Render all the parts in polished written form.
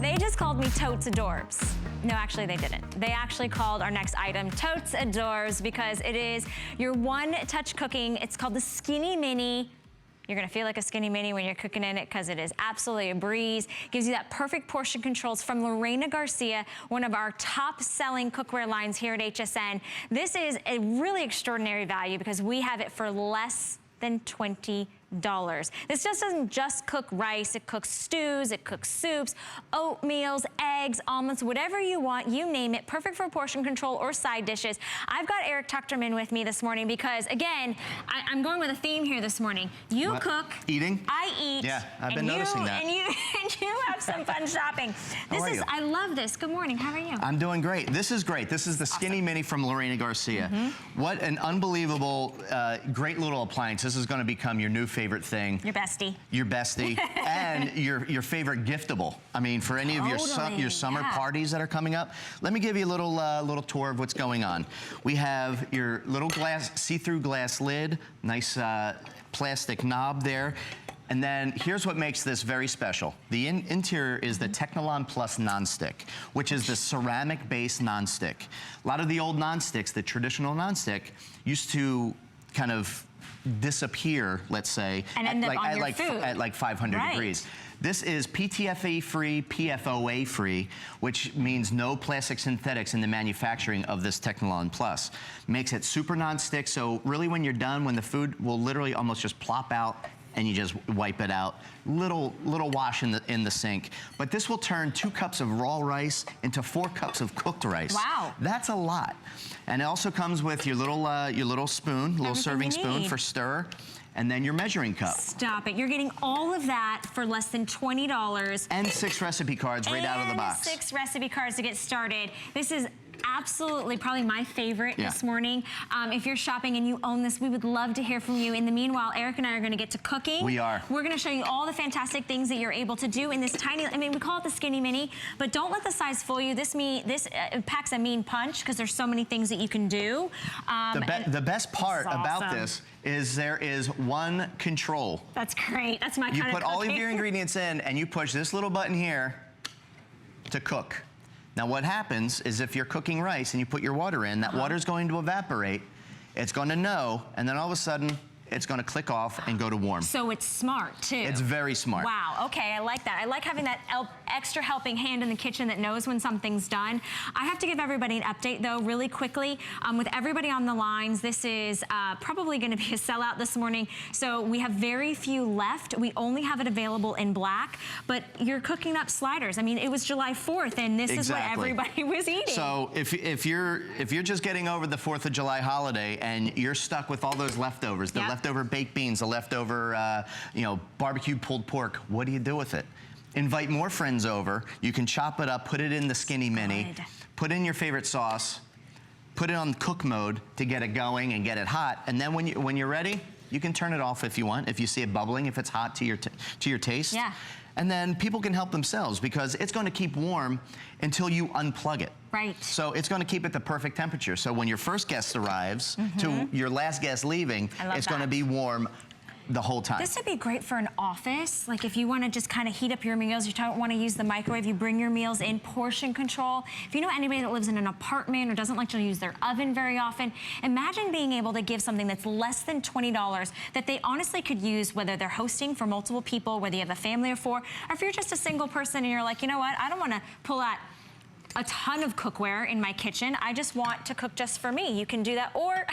They just called me Totes Adorbs. No, actually they didn't. They actually called our next item Totes Adorbs because it is your one-touch cooking. It's called the Skinny Mini. You're gonna feel like a Skinny Mini when you're cooking in it because it is absolutely a breeze. Gives you that perfect portion controls from Lorena Garcia, one of our top selling cookware lines here at HSN. This is a really extraordinary value because we have it for less than $20. This just doesn't just cook rice, it cooks stews, it cooks soups, oatmeals, eggs, almonds, whatever you want, you name it, perfect for portion control or side dishes. I've got Eric Tuchterman with me this morning because, again, I'm going with a theme here this morning. You cook. Eating? I eat. Yeah, I've been noticing that. And you have some fun shopping. I love this. Good morning, how are you? I'm doing great. This is great. This is the Skinny Mini from Lorena Garcia. What an unbelievable, great little appliance. This is gonna become your new favorite thing. Your bestie. Your bestie. And your favorite giftable. I mean, for any of your summer parties that are coming up. Let me give you a little tour of what's going on. We have your little see-through glass lid, nice plastic knob there. And then here's what makes this very special. The interior is the Technilon Plus nonstick, which is the ceramic-based nonstick. A lot of the old nonsticks, the traditional nonstick, used to kind of disappear, let's say, at like 500 degrees. This is PTFE free, PFOA free, which means no plastic synthetics in the manufacturing of this Technilon Plus. Makes it super non-stick, so really when you're done, when the food will literally almost just plop out and you just wipe it out. Little wash in the sink. But this will turn 2 cups of raw rice into 4 cups of cooked rice. Wow. That's a lot. And it also comes with your little spoon, little serving spoon for stir, and then your measuring cup. Stop it. You're getting all of that for less than $20. And 6 recipe cards right out of the box. 6 recipe cards to get started. This is absolutely probably my favorite this morning. If you're shopping and you own this, we would love to hear from you. In the meanwhile, Eric and I are gonna get to cooking. We are. We're gonna show you all the fantastic things that you're able to do in this tiny, I mean, we call it the Skinny Mini, but don't let the size fool you. This packs a mean punch because there's so many things that you can do. The best part about this is there is one control. That's great, that's my kind of You put all of your ingredients in and you push this little button here to cook. Now what happens is if you're cooking rice and you put your water in, that water's going to evaporate, it's going to know, and then all of a sudden, it's going to click off and go to warm. So it's smart too. It's very smart. Wow, okay, I like that. I like having that extra helping hand in the kitchen that knows when something's done. I have to give everybody an update though, really quickly. With everybody on the lines, this is probably gonna be a sellout this morning. So we have very few left. We only have it available in black, but you're cooking up sliders. I mean, it was July 4th and this is what everybody was eating. So if you're just getting over the 4th of July holiday and you're stuck with all those leftovers, the leftover baked beans, the leftover barbecue pulled pork, what do you do with it? Invite more friends over. You can chop it up, put it in the Skinny Mini, put in your favorite sauce, put it on cook mode to get it going and get it hot, and then when you're ready, you can turn it off if you want, if you see it bubbling, if it's hot to your taste. Yeah. And then people can help themselves because it's going to keep warm until you unplug it. Right. So it's going to keep it the perfect temperature. So when your first guest arrives to your last guest leaving, it's going to be warm the whole time. This would be great for an office. Like if you want to just kind of heat up your meals, you don't want to use the microwave, you bring your meals in, portion control. If you know anybody that lives in an apartment or doesn't like to use their oven very often, imagine being able to give something that's less than $20 that they honestly could use whether they're hosting for multiple people, whether you have a family of 4, or if you're just a single person and you're like, you know what, I don't want to pull out a ton of cookware in my kitchen. I just want to cook just for me. You can do that, or I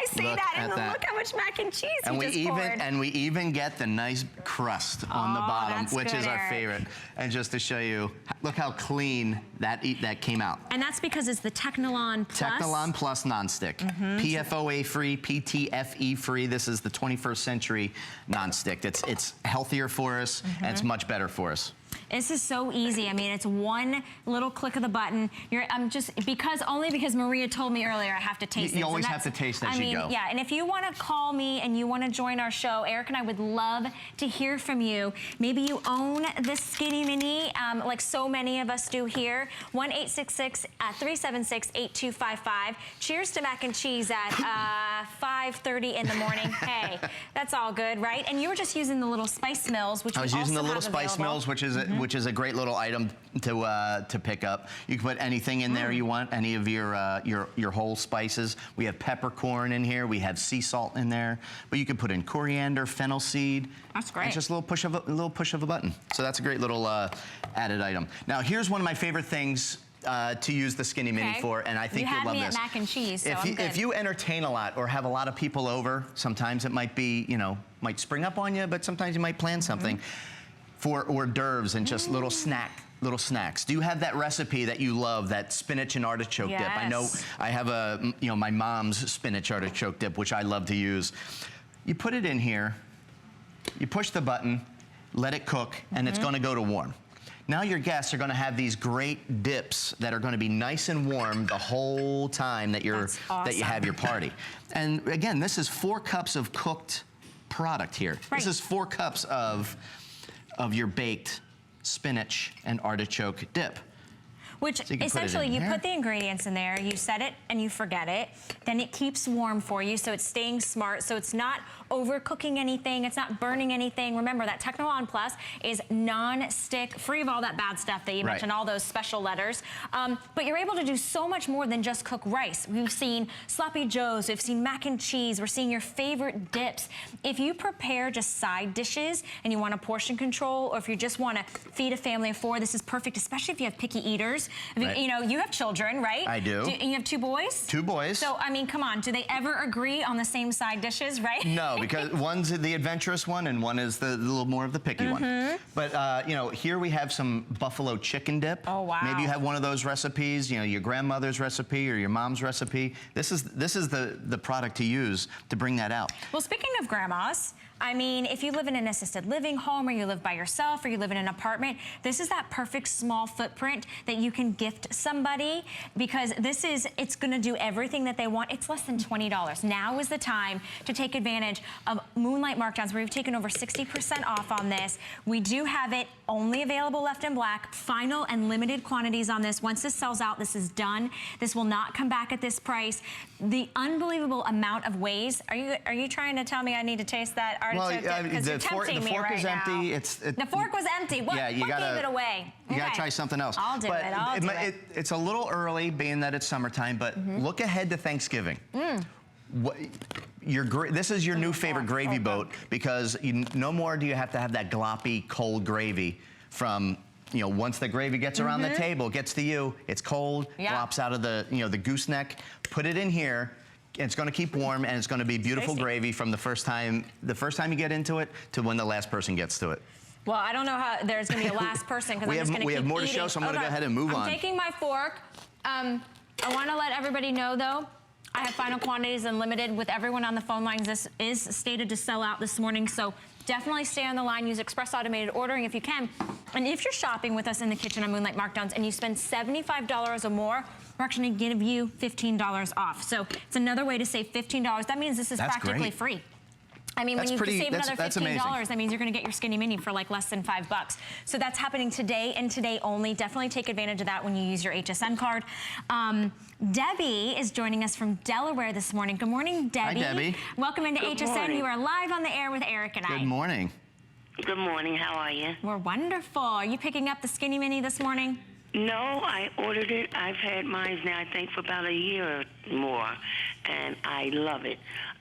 say that and look how much mac and cheese you just poured. And we even get the nice crust on the bottom, which is our favorite. And just to show you, look how clean that came out. And that's because it's the Technilon Plus. Technilon Plus nonstick. PFOA free, PTFE free. This is the 21st century nonstick. It's healthier for us and it's much better for us. This is so easy. I mean, it's one little click of the button. Only because Maria told me earlier I have to taste it. You always have to taste as you go. Yeah, and if you want to call me and you want to join our show, Eric and I would love to hear from you. Maybe you own this Skinny Mini, like so many of us do here. 1-866-376-8255. Cheers to mac and cheese at 5:30 in the morning. Hey, that's all good, right? And you were just using the little spice mills, which I was using the little spice mills, which is which is a great little item to pick up. You can put anything in there you want, any of your whole spices. We have peppercorn in here. We have sea salt in there. But you can put in coriander, fennel seed. That's great. And just a little push of a button. So that's a great little added item. Now here's one of my favorite things to use the Skinny Mini for, and I think you'll love this. You had me at mac and cheese, so I'm good. If you entertain a lot or have a lot of people over, sometimes it might be, might spring up on you, but sometimes you might plan something for hors d'oeuvres and just little snacks. Do you have that recipe that you love, that spinach and artichoke dip? I know I have my mom's spinach artichoke dip, which I love to use. You put it in here, you push the button, let it cook, and it's gonna go to warm. Now your guests are gonna have these great dips that are gonna be nice and warm the whole time that you have your party. And again, this is 4 cups of cooked product here. Right. This is 4 cups of your baked spinach and artichoke dip. Which essentially you put the ingredients in there, you set it and you forget it, then it keeps warm for you, so it's staying smart, so it's not overcooking anything, it's not burning anything. Remember that Technolon Plus is non-stick, free of all that bad stuff that you mentioned, all those special letters. But you're able to do so much more than just cook rice. We've seen sloppy joes, we've seen mac and cheese, we're seeing your favorite dips. If you prepare just side dishes and you want a portion control, or if you just want to feed a family of 4, this is perfect, especially if you have picky eaters. You have children, right? I do. And you have 2 boys? 2 boys. So, I mean, come on, do they ever agree on the same side dishes, right? No, because one's the adventurous one and one is the little more of the picky one. But, here we have some buffalo chicken dip. Oh, wow. Maybe you have one of those recipes, your grandmother's recipe or your mom's recipe. This is the product to use to bring that out. Well, speaking of grandmas, I mean, if you live in an assisted living home or you live by yourself or you live in an apartment, this is that perfect small footprint that you can gift somebody, because it's gonna do everything that they want. It's less than $20. Now is the time to take advantage of Moonlight markdowns, where we've taken over 60% off on this. We do have it only available left in black, final and limited quantities on this. Once this sells out, this is done. This will not come back at this price. The unbelievable amount of ways. Are you trying to tell me I need to taste that artichoke dip? Because you're tempting me right now. The fork was empty. What gave it away? You gotta try something else. I'll do it. It's a little early, being that it's summertime, but look ahead to Thanksgiving. This is your new favorite gravy boat, because no more do you have to have that gloppy, cold gravy from, once the gravy gets around the table, gets to you, it's cold, glops out of the gooseneck. Put it in here. It's going to keep warm, and it's going to be beautiful gravy from the first time you get into it to when the last person gets to it. Well, I don't know how there's going to be a last person, because I'm just going to keep eating. We have more to show, so I'm going to go ahead and move on. I'm taking my fork. I want to let everybody know, though, I have final quantities and limited with everyone on the phone lines. This is stated to sell out this morning, so definitely stay on the line. Use express automated ordering if you can. And if you're shopping with us in the kitchen on Moonlight Markdowns and you spend $75 or more, we're actually going to give you $15 off. So it's another way to save $15. That means this is practically free. I mean, when you save another $15, that means you're going to get your Skinny Mini for like less than $5. So that's happening today and today only. Definitely take advantage of that when you use your HSN card. Debbie is joining us from Delaware this morning. Good morning, Debbie. Hi, Debbie. Welcome into HSN. Morning. You are live on the air with Eric and I. Good morning. Good morning. How are you? We're wonderful. Are you picking up the Skinny Mini this morning? No, I ordered it. I've had mine now, I think, for about a year or more, and I love it.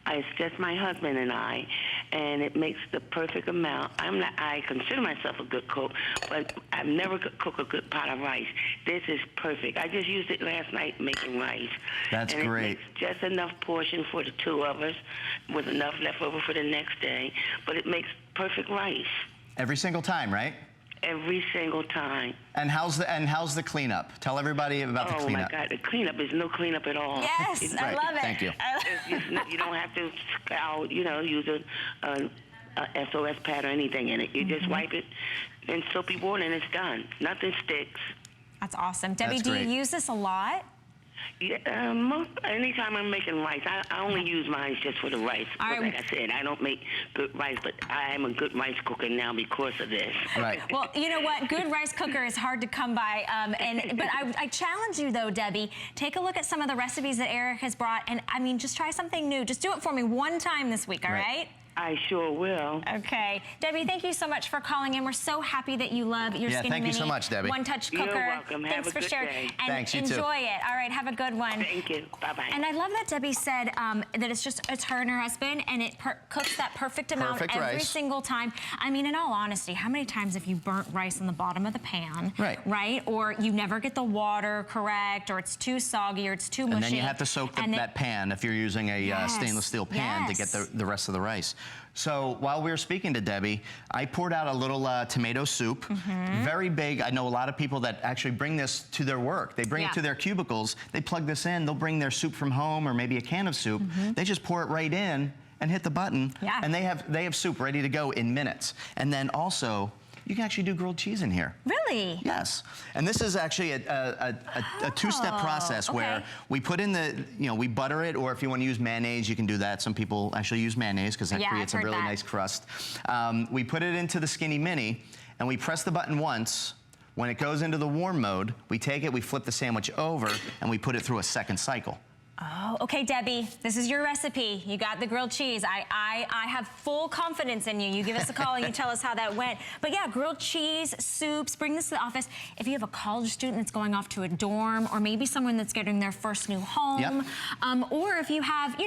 It's just my husband and I, and it makes the perfect amount. I consider myself a good cook, but I've never cooked a good pot of rice. This is perfect. I just used it last night making rice. That's great. It makes just enough portion for the 2 of us, with enough left over for the next day, but it makes perfect rice. Every single time, right? Every single time. And how's the cleanup? Tell everybody about the cleanup. Oh my God, the cleanup is no cleanup at all. Yes, I love it. Thank you. You don't have to scour, use a SOS pad or anything in it. You just wipe it in soapy water and it's done. Nothing sticks. That's awesome. Debbie, do you use this a lot? Yeah, anytime I'm making rice, I only use mine just for the rice. Like I said, I don't make good rice, but I am a good rice cooker now because of this. Right. Well, you know what? Good rice cooker is hard to come by. But I challenge you, though, Debbie. Take a look at some of the recipes that Eric has brought, and I mean, just try something new. Just do it for me one time this week, all right? I sure will. Okay. Debbie, thank you so much for calling in. We're so happy that you love your Skinny Mini. Thank you so much, Debbie. OneTouch cooker. You're welcome. Thanks for sharing. And Thanks, you enjoy too. it. All right, have a good one. Thank you. Bye-bye. And I love that Debbie said that it's her and her husband, and it cooks that perfect amount every single time. I mean, in all honesty, how many times have you burnt rice on the bottom of the pan? Right? Or you never get the water correct, or it's too soggy, or it's too mushy. And then you have to soak that pan if you're using a stainless steel pan to get the rest of the rice. So while we were speaking to Debbie, I poured out a little tomato soup, very big. I know a lot of people that actually bring this to their work. They bring it to their cubicles, they plug this in, they'll bring their soup from home or maybe a can of soup. They just pour it right in and hit the button, and they have soup ready to go in minutes. And then also, you can actually do grilled cheese in here. Really? Yes. And this is actually a two-step process where we put in we butter it, or if you want to use mayonnaise, you can do that. Some people actually use mayonnaise because that creates a really nice crust. We put it into the Skinny Mini, and we press the button once. When it goes into the warm mode, we take it, we flip the sandwich over, and we put it through a second cycle. Oh, okay, Debbie, this is your recipe. You got the grilled cheese. I have full confidence in you. You give us a call and you tell us how that went. But yeah, grilled cheese, soups, bring this to the office. If you have a college student that's going off to a dorm, or maybe someone that's getting their first new home, or if you have,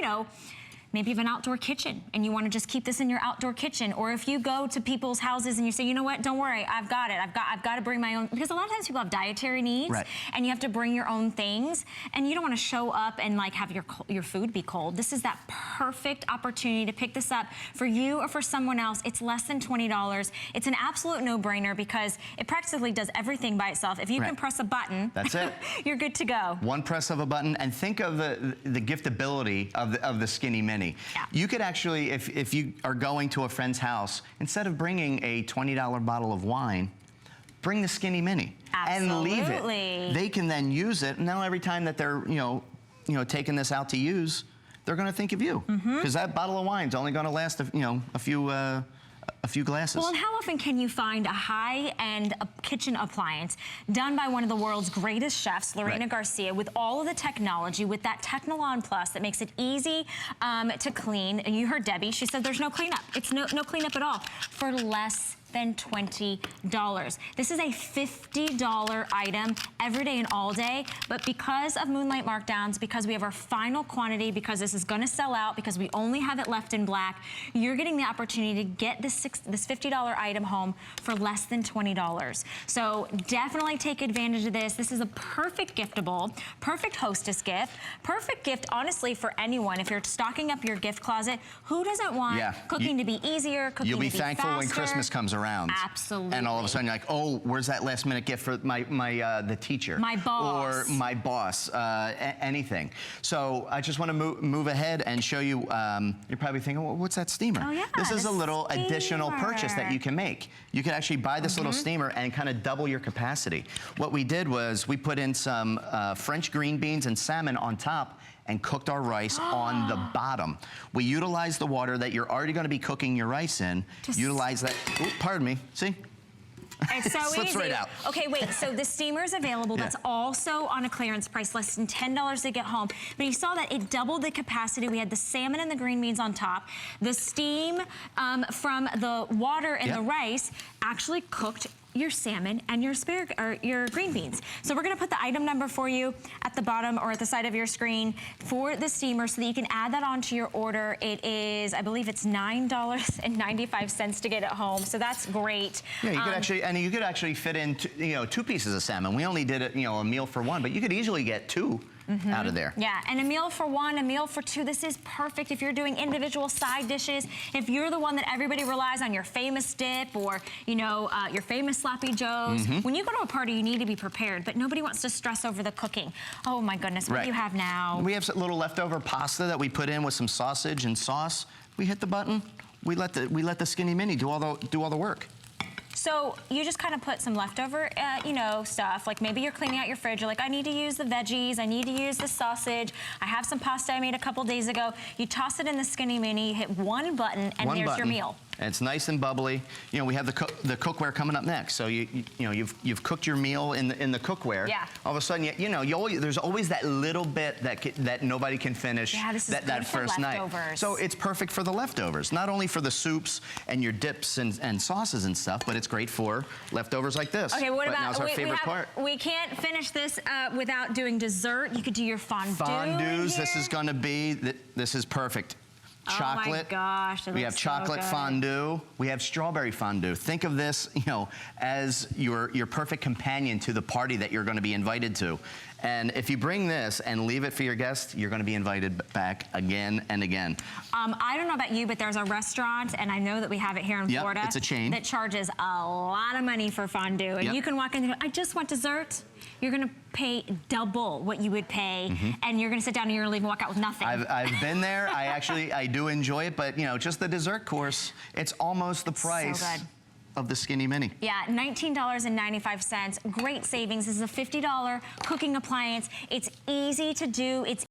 maybe you have an outdoor kitchen and you want to just keep this in your outdoor kitchen. Or if you go to people's houses and you say, you know what, don't worry, I've got it. I've got to bring my own, because a lot of times people have dietary needs and you have to bring your own things, and you don't want to show up and like have your food be cold. This is that perfect opportunity to pick this up for you or for someone else. It's less than $20. It's an absolute no-brainer because it practically does everything by itself. If you can press a button, that's it. You're good to go. One press of a button, and think of the giftability of the Skinny Mini. You could actually, if you are going to a friend's house, instead of bringing a $20 bottle of wine, bring the Skinny Mini and leave it. They can then use it. Now every time that they're taking this out to use, they're going to think of you, because that bottle of wine's only going to last a few glasses. Well, and how often can you find a high-end kitchen appliance done by one of the world's greatest chefs, Lorena Garcia, with all of the technology, with that Technilon Plus that makes it easy to clean? And you heard Debbie, she said there's no cleanup. It's no cleanup at all for less than $20. This is a $50 item every day and all day, but because of Moonlight markdowns, because we have our final quantity, because this is gonna sell out, because we only have it left in black, you're getting the opportunity to get this $50 item home for less than $20. So definitely take advantage of this. This is a perfect giftable, perfect hostess gift, perfect gift, honestly, for anyone. If you're stocking up your gift closet, who doesn't want cooking to be easier, cooking to be faster? You'll be thankful when Christmas comes around. Absolutely. And all of a sudden you're like, oh, where's that last minute gift for the teacher? My boss. Or my boss, anything. So I just want to move ahead and show you, you're probably thinking, well, what's that steamer? Oh yeah, this is a little additional purchase that you can make. You can actually buy this little steamer and kind of double your capacity. What we did was we put in some French green beans and salmon on top and cooked our rice on the bottom. We utilized the water that you're already gonna be cooking your rice in. Utilize that, pardon me, see? It's so Slips easy. right out. Okay, wait, so the steamer is available. That's also on a clearance price, less than $10 to get home. But you saw that it doubled the capacity. We had the salmon and the green beans on top. The steam from the water and the rice actually cooked your salmon and your green beans. So we're gonna put the item number for you at the bottom or at the side of your screen for the steamer so that you can add that onto your order. It is, I believe it's $9.95 to get it home. So that's great. Yeah, you could actually fit in two pieces of salmon. We only did it, a meal for one, but you could easily get two out of there. Yeah, and a meal for one, a meal for two. This is perfect if you're doing individual side dishes. If you're the one that everybody relies on, your famous dip or, your famous sloppy joes. When you go to a party, you need to be prepared, but nobody wants to stress over the cooking. Oh my goodness, what do you have now? We have a little leftover pasta that we put in with some sausage and sauce. We hit the button. We let the Skinny Mini do all the work. So you just kind of put some leftover, stuff, like maybe you're cleaning out your fridge, you're like, I need to use the veggies, I need to use the sausage, I have some pasta I made a couple days ago. You toss it in the Skinny Mini, you hit one button, and there's your meal. and it's nice and bubbly. You know, we have the cookware coming up next. So you've cooked your meal in the cookware. Yeah. All of a sudden, there's always that little bit that nobody can finish. Yeah, this is that good for first night. leftovers. So it's perfect for the leftovers. Not only for the soups and your dips and sauces and stuff, but it's great for leftovers like this. Okay, what but about now's our favorite part. We can't finish this without doing dessert. You could do your fondue. Fondues. This is going to be. This is perfect. Chocolate. Oh my gosh, we have chocolate fondue. We have strawberry fondue. Think of this, as your perfect companion to the party that you're going to be invited to. And if you bring this and leave it for your guests, you're going to be invited back again and again. I don't know about you, but there's a restaurant, and I know that we have it here in Florida. It's a chain. That charges a lot of money for fondue. And you can walk in and go, I just want dessert. You're going to pay double what you would pay, and you're going to sit down and you're going to leave and walk out with nothing. I've been there. I do enjoy it, but just the dessert course, it's almost the price of the Skinny Mini. Yeah, $19.95. Great savings. This is a $50 cooking appliance. It's easy to do. It's